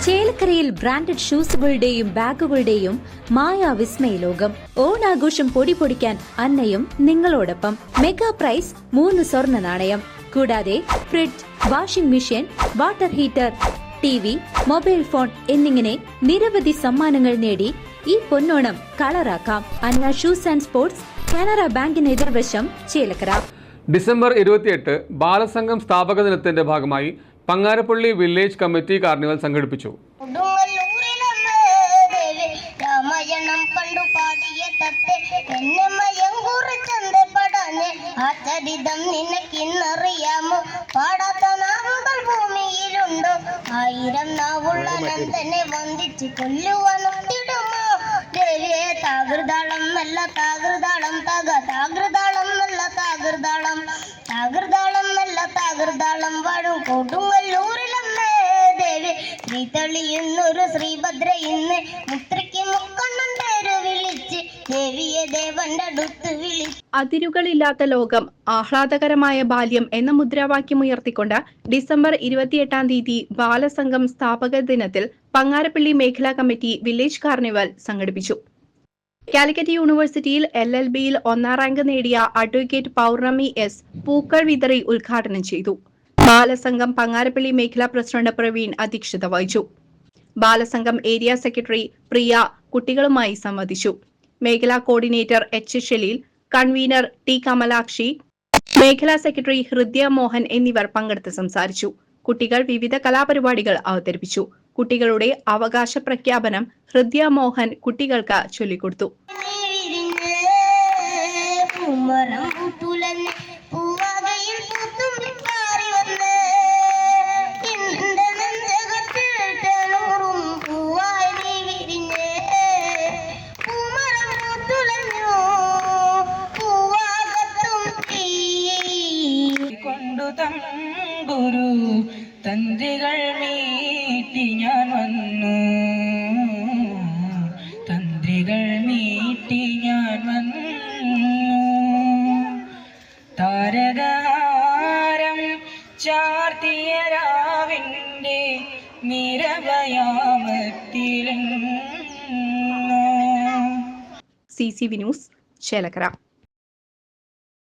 ചേലക്കരയിൽ ബ്രാൻഡഡ് ഷൂസുകളുടെയും ബാഗുകളുടെയും മായാവിസ്മയ ലോകം. ഓണാഘോഷം പൊടിപൊടിക്കാൻ അന്നയും നിങ്ങളോടൊപ്പം. മെഗാ പ്രൈസ് 3 സ്വർണ്ണ നാണയം. കൂടാതെ fridge, washing machine, water heater, TV, mobile phone എന്നിങ്ങനെ നിരവധി സമ്മാനങ്ങൾ നേടി ഈ പൊന്നോണം കളറാക്കാം. അന്ന ഷൂസ് ആൻഡ് സ്പോർട്സ്, കാനറ ബാങ്കിന് എതിർവശം, ചേലക്കര. ഡിസംബർ 28 ബാലസംഘം സ്ഥാപക ദിനത്തിന്റെ ഭാഗമായി പങ്ങാരപ്പള്ളി വില്ലേജ് കമ്മിറ്റി കാർണിവൽ സംഘടിപ്പിച്ചു. ആയിരം നാവുള്ള നന്ദനെ വന്ദിച്ച് കൊല്ലുവാനൊത്തിടുമോ ദേവിയെ. താകൃതാളം നല്ല താകൃതാളം താകൃതാളം നല്ല താകൃതാളം നല്ല താകൃതാളം വാഴും കൊടുങ്ങല്ലൂരിലമ്മേ ദേവി. ശ്രീ തെളിയുന്നൊരു ശ്രീഭദ്ര ഇന്ന് മുത്രയ്ക്ക് മുക്കണ്ണൻ പേര് വിളിച്ച് ദേവിയെ ദേവന്റെ അടുത്ത് വിളിച്ച്. അതിരുകളില്ലാത്ത ലോകം, ആഹ്ലാദകരമായ ബാല്യം എന്ന മുദ്രാവാക്യം ഉയർത്തിക്കൊണ്ട് ഡിസംബർ 28-ാം തീയതി ബാലസംഘം സ്ഥാപക ദിനത്തിൽ പങ്ങാരപ്പള്ളി മേഖലാ കമ്മിറ്റി വില്ലേജ് കാർണിവൽ സംഘടിപ്പിച്ചു. കാലിക്കറ്റ് യൂണിവേഴ്സിറ്റിയിൽ LLBയിൽ 1ാം റാങ്ക് നേടിയ അഡ്വക്കേറ്റ് പൗർണമി എസ് പൂക്കൾ വിതറി ഉദ്ഘാടനം ചെയ്തു. ബാലസംഘം പങ്ങാരപ്പള്ളി മേഖലാ പ്രസിഡന്റ് പ്രവീൺ അധ്യക്ഷത വഹിച്ചു. ബാലസംഘം ഏരിയ സെക്രട്ടറി പ്രിയ കുട്ടികളുമായി സംവദിച്ചു. മേഖലാ coordinator H. Shaleel, convener T. Kamalakshi, മേഖലാ സെക്രട്ടറി ഹൃദയ മോഹൻ എന്നിവർ പങ്കെടുത്ത് സംസാരിച്ചു. കുട്ടികൾ വിവിധ കലാപരിപാടികൾ അവതരിപ്പിച്ചു. കുട്ടികളുടെ അവകാശ പ്രഖ്യാപനം ഹൃദയ മോഹൻ കുട്ടികൾക്ക് ചൊല്ലിക്കൊടുത്തു. തമ്പുരു തന്ത്രികൾ മീട്ടി ഞാൻ വന്നു, തന്ത്രികൾ മീട്ടി ഞാൻ വന്നു. താരകാരം ചാർത്തിയ രാവിന്റെ നിരവയാമത്തിലും. CCV news, Chelakkara.